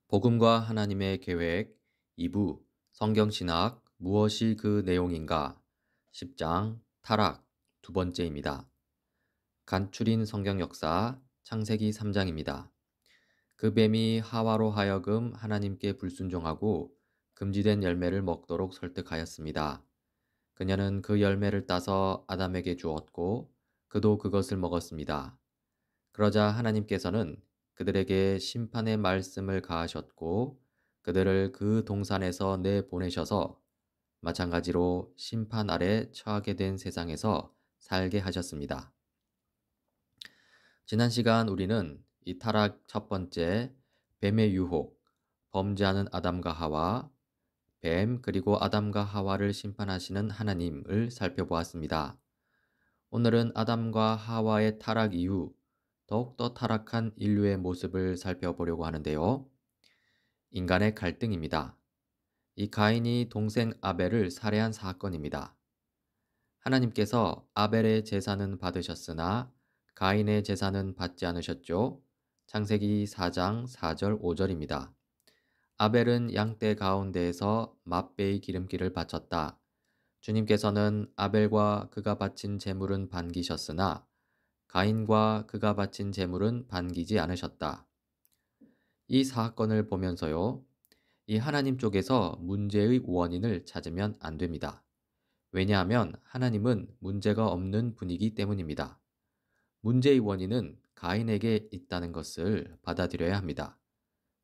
복음과 하나님의 계획 2부 성경신학 무엇이 그 내용인가 10장 타락 두 번째입니다. 간추린 성경 역사 창세기 3장입니다. 그 뱀이 하와로 하여금 하나님께 불순종하고 금지된 열매를 먹도록 설득하였습니다. 그녀는 그 열매를 따서 아담에게 주었고 그도 그것을 먹었습니다. 그러자 하나님께서는 그들에게 심판의 말씀을 가하셨고 그들을 그 동산에서 내보내셔서 마찬가지로 심판 아래 처하게 된 세상에서 살게 하셨습니다. 지난 시간 우리는 이 타락 첫 번째 뱀의 유혹, 범죄하는 아담과 하와, 뱀 그리고 아담과 하와를 심판하시는 하나님을 살펴보았습니다. 오늘은 아담과 하와의 타락 이후 더욱더 타락한 인류의 모습을 살펴보려고 하는데요. 인간의 갈등입니다. 이 가인이 동생 아벨을 살해한 사건입니다. 하나님께서 아벨의 제사는 받으셨으나 가인의 제사는 받지 않으셨죠. 창세기 4장 4절 5절입니다. 아벨은 양떼 가운데에서 맛배의 기름기를 바쳤다. 주님께서는 아벨과 그가 바친 제물은 반기셨으나 가인과 그가 바친 제물은 반기지 않으셨다. 이 사건을 보면서요, 이 하나님 쪽에서 문제의 원인을 찾으면 안 됩니다. 왜냐하면 하나님은 문제가 없는 분이기 때문입니다. 문제의 원인은 가인에게 있다는 것을 받아들여야 합니다.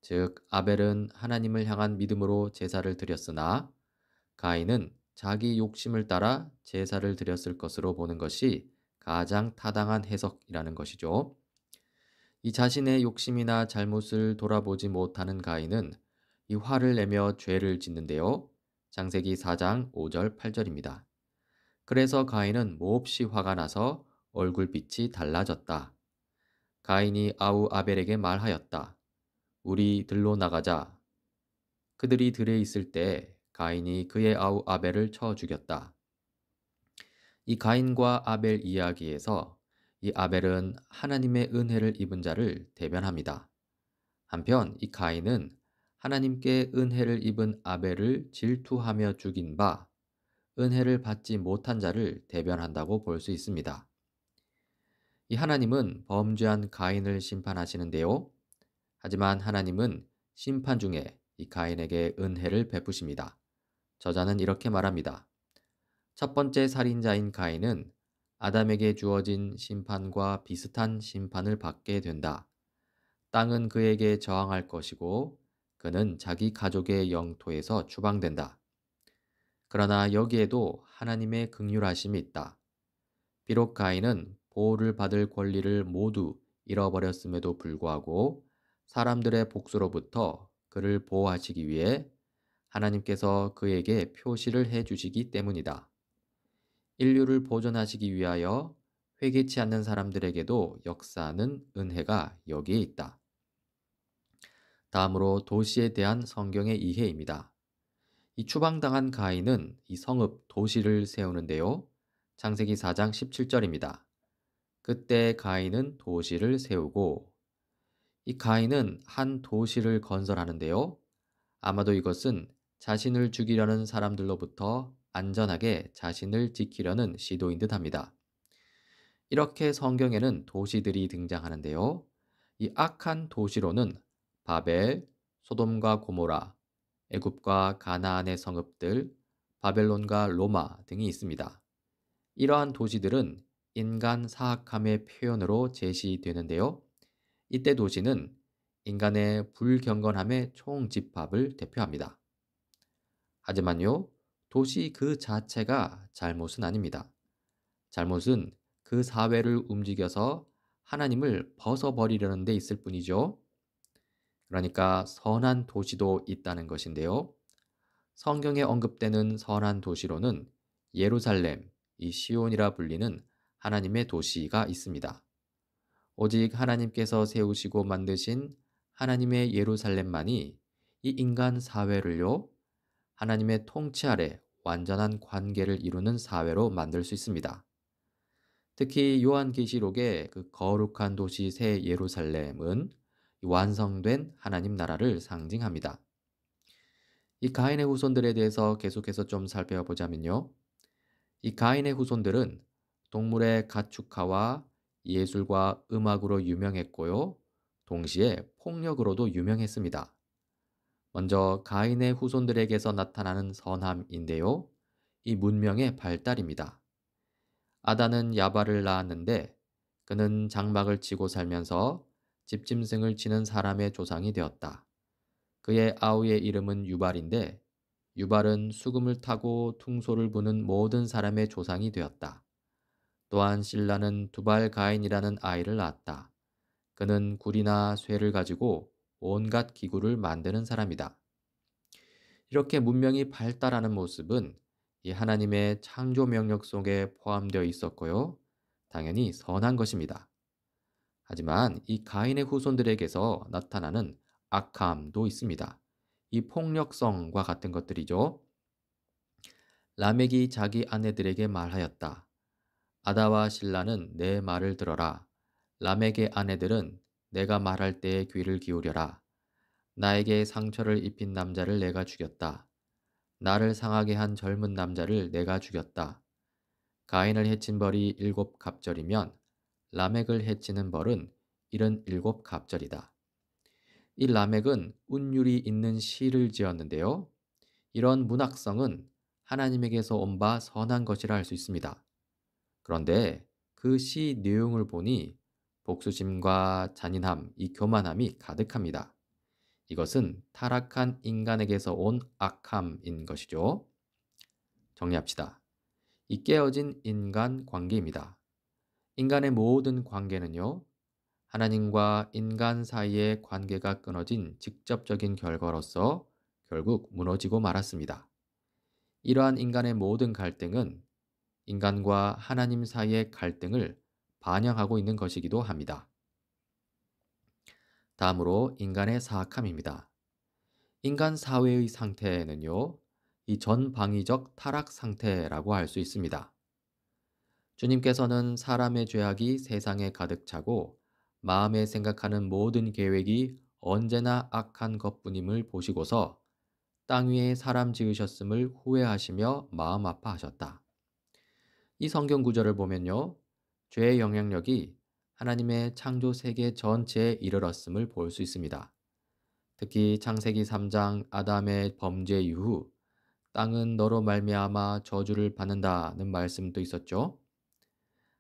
즉, 아벨은 하나님을 향한 믿음으로 제사를 드렸으나 가인은 자기 욕심을 따라 제사를 드렸을 것으로 보는 것이 가장 타당한 해석이라는 것이죠. 이 자신의 욕심이나 잘못을 돌아보지 못하는 가인은 이 화를 내며 죄를 짓는데요. 창세기 4장 5절 8절입니다. 그래서 가인은 몹시 화가 나서 얼굴빛이 달라졌다. 가인이 아우 아벨에게 말하였다. 우리 들로 나가자. 그들이 들에 있을 때 가인이 그의 아우 아벨을 쳐 죽였다. 이 가인과 아벨 이야기에서 이 아벨은 하나님의 은혜를 입은 자를 대변합니다. 한편 이 가인은 하나님께 은혜를 입은 아벨을 질투하며 죽인 바 은혜를 받지 못한 자를 대변한다고 볼 수 있습니다. 이 하나님은 범죄한 가인을 심판하시는데요. 하지만 하나님은 심판 중에 이 가인에게 은혜를 베푸십니다. 저자는 이렇게 말합니다. 첫 번째 살인자인 가인은 아담에게 주어진 심판과 비슷한 심판을 받게 된다. 땅은 그에게 저항할 것이고 그는 자기 가족의 영토에서 추방된다. 그러나 여기에도 하나님의 긍휼하심이 있다. 비록 가인은 보호를 받을 권리를 모두 잃어버렸음에도 불구하고 사람들의 복수로부터 그를 보호하시기 위해 하나님께서 그에게 표시를 해 주시기 때문이다. 인류를 보존하시기 위하여 회개치 않는 사람들에게도 역사하는 은혜가 여기에 있다. 다음으로 도시에 대한 성경의 이해입니다. 이 추방당한 가인은 이 성읍 도시를 세우는데요. 창세기 4장 17절입니다. 그때 가인은 도시를 세우고 이 가인은 한 도시를 건설하는데요. 아마도 이것은 자신을 죽이려는 사람들로부터 안전하게 자신을 지키려는 시도인 듯합니다. 이렇게 성경에는 도시들이 등장하는데요. 이 악한 도시로는 바벨, 소돔과 고모라, 애굽과 가나안의 성읍들, 바벨론과 로마 등이 있습니다. 이러한 도시들은 인간 사악함의 표현으로 제시되는데요. 이때 도시는 인간의 불경건함의 총집합을 대표합니다. 하지만요, 도시 그 자체가 잘못은 아닙니다. 잘못은 그 사회를 움직여서 하나님을 벗어버리려는 데 있을 뿐이죠. 그러니까 선한 도시도 있다는 것인데요. 성경에 언급되는 선한 도시로는 예루살렘, 이 시온이라 불리는 하나님의 도시가 있습니다. 오직 하나님께서 세우시고 만드신 하나님의 예루살렘만이 이 인간 사회를요, 하나님의 통치 아래 완전한 관계를 이루는 사회로 만들 수 있습니다. 특히 요한계시록의 그 거룩한 도시 새 예루살렘은 이 완성된 하나님 나라를 상징합니다. 이 가인의 후손들에 대해서 계속해서 좀 살펴보자면요. 이 가인의 후손들은 동물의 가축화와 예술과 음악으로 유명했고요. 동시에 폭력으로도 유명했습니다. 먼저 가인의 후손들에게서 나타나는 선함인데요. 이 문명의 발달입니다. 아다는 야발을 낳았는데 그는 장막을 치고 살면서 집짐승을 치는 사람의 조상이 되었다. 그의 아우의 이름은 유발인데 유발은 수금을 타고 퉁소를 부는 모든 사람의 조상이 되었다. 또한 실라는 두발 가인이라는 아이를 낳았다. 그는 굴이나 쇠를 가지고 온갖 기구를 만드는 사람이다. 이렇게 문명이 발달하는 모습은 이 하나님의 창조 명령 속에 포함되어 있었고요. 당연히 선한 것입니다. 하지만 이 가인의 후손들에게서 나타나는 악함도 있습니다. 이 폭력성과 같은 것들이죠. 라멕이 자기 아내들에게 말하였다. 아다와 실라는 내 말을 들어라. 라멕의 아내들은 내가 말할 때에 귀를 기울여라. 나에게 상처를 입힌 남자를 내가 죽였다. 나를 상하게 한 젊은 남자를 내가 죽였다. 가인을 해친 벌이 7갑절이면 라멕을 해치는 벌은 77갑절이다. 이 라멕은 운율이 있는 시를 지었는데요. 이런 문학성은 하나님에게서 온 바 선한 것이라 할 수 있습니다. 그런데 그 시 내용을 보니 복수심과 잔인함, 이 교만함이 가득합니다. 이것은 타락한 인간에게서 온 악함인 것이죠. 정리합시다. 이 깨어진 인간 관계입니다. 인간의 모든 관계는요, 하나님과 인간 사이의 관계가 끊어진 직접적인 결과로서 결국 무너지고 말았습니다. 이러한 인간의 모든 갈등은 인간과 하나님 사이의 갈등을 반영하고 있는 것이기도 합니다. 다음으로 인간의 사악함입니다. 인간 사회의 상태는요, 이 전방위적 타락 상태라고 할 수 있습니다. 주님께서는 사람의 죄악이 세상에 가득 차고 마음에 생각하는 모든 계획이 언제나 악한 것뿐임을 보시고서 땅 위에 사람 지으셨음을 후회하시며 마음 아파하셨다. 이 성경 구절을 보면요, 죄의 영향력이 하나님의 창조 세계 전체에 이르렀음을 볼 수 있습니다. 특히 창세기 3장 아담의 범죄 이후 땅은 너로 말미암아 저주를 받는다는 말씀도 있었죠.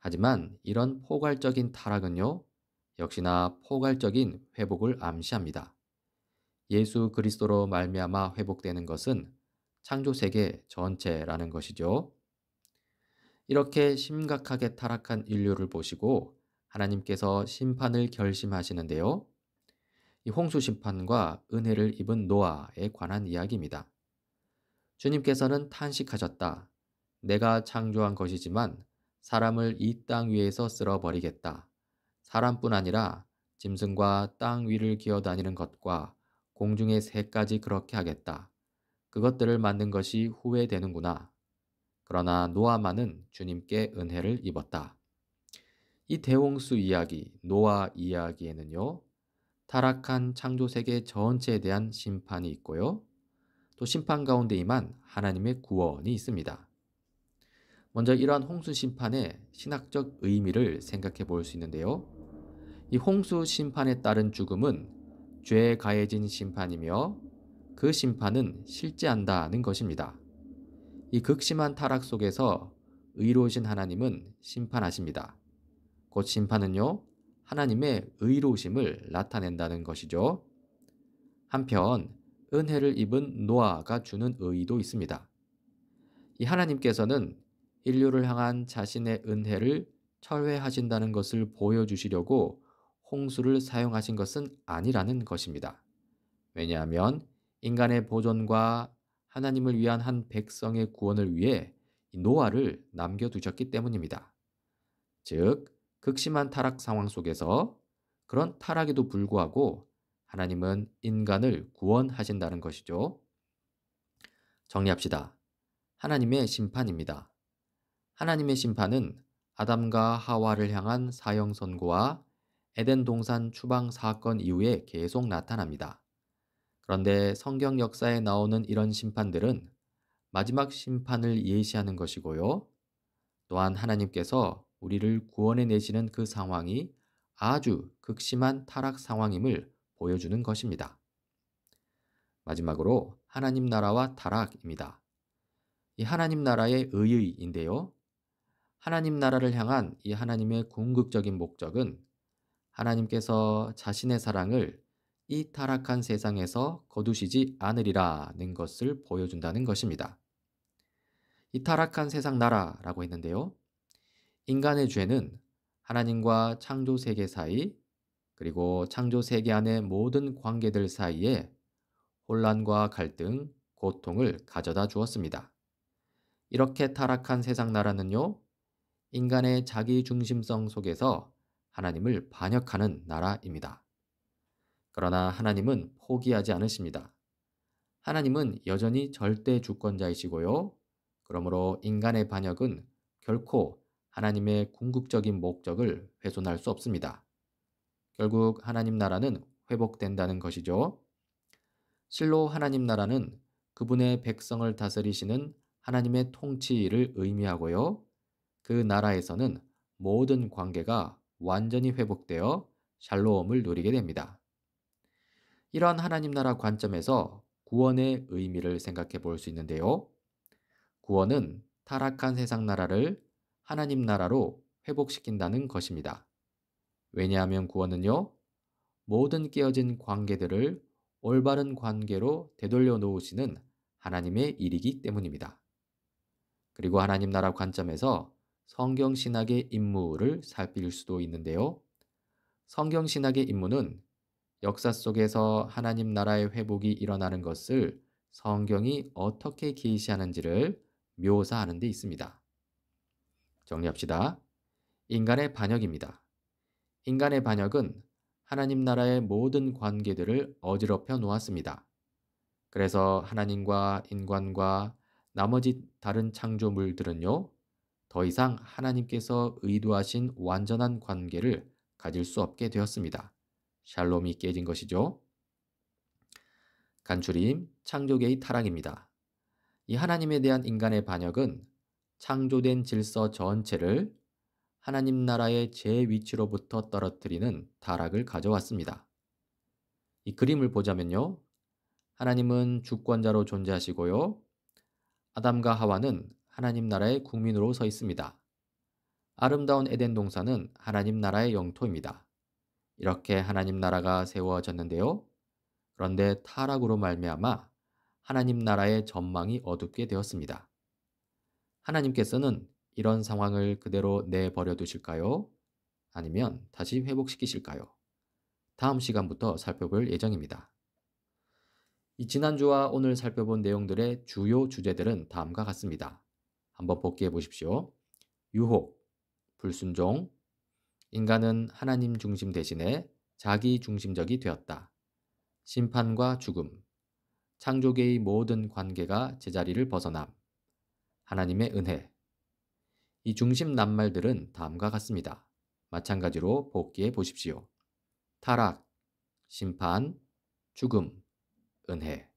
하지만 이런 포괄적인 타락은요, 역시나 포괄적인 회복을 암시합니다. 예수 그리스도로 말미암아 회복되는 것은 창조 세계 전체라는 것이죠. 이렇게 심각하게 타락한 인류를 보시고 하나님께서 심판을 결심하시는데요. 이 홍수 심판과 은혜를 입은 노아에 관한 이야기입니다. 주님께서는 탄식하셨다. 내가 창조한 것이지만 사람을 이 땅 위에서 쓸어버리겠다. 사람뿐 아니라 짐승과 땅 위를 기어다니는 것과 공중의 새까지 그렇게 하겠다. 그것들을 만든 것이 후회되는구나. 그러나 노아만은 주님께 은혜를 입었다. 이 대홍수 이야기, 노아 이야기에는요, 타락한 창조 세계 전체에 대한 심판이 있고요. 또 심판 가운데 임한 하나님의 구원이 있습니다. 먼저 이러한 홍수 심판의 신학적 의미를 생각해 볼 수 있는데요. 이 홍수 심판에 따른 죽음은 죄에 가해진 심판이며 그 심판은 실제한다는 것입니다. 이 극심한 타락 속에서 의로우신 하나님은 심판하십니다. 곧 심판은요, 하나님의 의로우심을 나타낸다는 것이죠. 한편 은혜를 입은 노아가 주는 의의도 있습니다. 이 하나님께서는 인류를 향한 자신의 은혜를 철회하신다는 것을 보여주시려고 홍수를 사용하신 것은 아니라는 것입니다. 왜냐하면 인간의 보존과 하나님을 위한 한 백성의 구원을 위해 노아를 남겨두셨기 때문입니다. 즉, 극심한 타락 상황 속에서 그런 타락에도 불구하고 하나님은 인간을 구원하신다는 것이죠. 정리합시다. 하나님의 심판입니다. 하나님의 심판은 아담과 하와를 향한 사형 선고와 에덴 동산 추방 사건 이후에 계속 나타납니다. 그런데 성경 역사에 나오는 이런 심판들은 마지막 심판을 예시하는 것이고요. 또한 하나님께서 우리를 구원해 내시는 그 상황이 아주 극심한 타락 상황임을 보여주는 것입니다. 마지막으로 하나님 나라와 타락입니다. 이 하나님 나라의 의의인데요. 하나님 나라를 향한 이 하나님의 궁극적인 목적은 하나님께서 자신의 사랑을 이 타락한 세상에서 거두시지 않으리라는 것을 보여준다는 것입니다. 이 타락한 세상 나라라고 했는데요. 인간의 죄는 하나님과 창조 세계 사이, 그리고 창조 세계 안의 모든 관계들 사이에 혼란과 갈등, 고통을 가져다 주었습니다. 이렇게 타락한 세상 나라는요, 인간의 자기 중심성 속에서 하나님을 반역하는 나라입니다. 그러나 하나님은 포기하지 않으십니다. 하나님은 여전히 절대 주권자이시고요. 그러므로 인간의 반역은 결코 하나님의 궁극적인 목적을 훼손할 수 없습니다. 결국 하나님 나라는 회복된다는 것이죠. 실로 하나님 나라는 그분의 백성을 다스리시는 하나님의 통치를 의미하고요. 그 나라에서는 모든 관계가 완전히 회복되어 샬롬을 누리게 됩니다. 이러한 하나님 나라 관점에서 구원의 의미를 생각해 볼 수 있는데요. 구원은 타락한 세상 나라를 하나님 나라로 회복시킨다는 것입니다. 왜냐하면 구원은요, 모든 깨어진 관계들을 올바른 관계로 되돌려 놓으시는 하나님의 일이기 때문입니다. 그리고 하나님 나라 관점에서 성경 신학의 임무를 살필 수도 있는데요. 성경 신학의 임무는 역사 속에서 하나님 나라의 회복이 일어나는 것을 성경이 어떻게 계시하는지를 묘사하는 데 있습니다. 정리합시다. 인간의 반역입니다. 인간의 반역은 하나님 나라의 모든 관계들을 어지럽혀 놓았습니다. 그래서 하나님과 인간과 나머지 다른 창조물들은요, 더 이상 하나님께서 의도하신 완전한 관계를 가질 수 없게 되었습니다. 샬롬이 깨진 것이죠. 간추림, 창조계의 타락입니다. 이 하나님에 대한 인간의 반역은 창조된 질서 전체를 하나님 나라의 제 위치로부터 떨어뜨리는 타락을 가져왔습니다. 이 그림을 보자면요. 하나님은 주권자로 존재하시고요. 아담과 하와는 하나님 나라의 국민으로 서 있습니다. 아름다운 에덴 동산은 하나님 나라의 영토입니다. 이렇게 하나님 나라가 세워졌는데요. 그런데 타락으로 말미암아 하나님 나라의 전망이 어둡게 되었습니다. 하나님께서는 이런 상황을 그대로 내버려 두실까요? 아니면 다시 회복시키실까요? 다음 시간부터 살펴볼 예정입니다. 이 지난주와 오늘 살펴본 내용들의 주요 주제들은 다음과 같습니다. 한번 복기해 보십시오. 유혹, 불순종, 인간은 하나님 중심 대신에 자기 중심적이 되었다. 심판과 죽음, 창조계의 모든 관계가 제자리를 벗어남, 하나님의 은혜. 이 중심 낱말들은 다음과 같습니다. 마찬가지로 복기해 보십시오. 타락, 심판, 죽음, 은혜.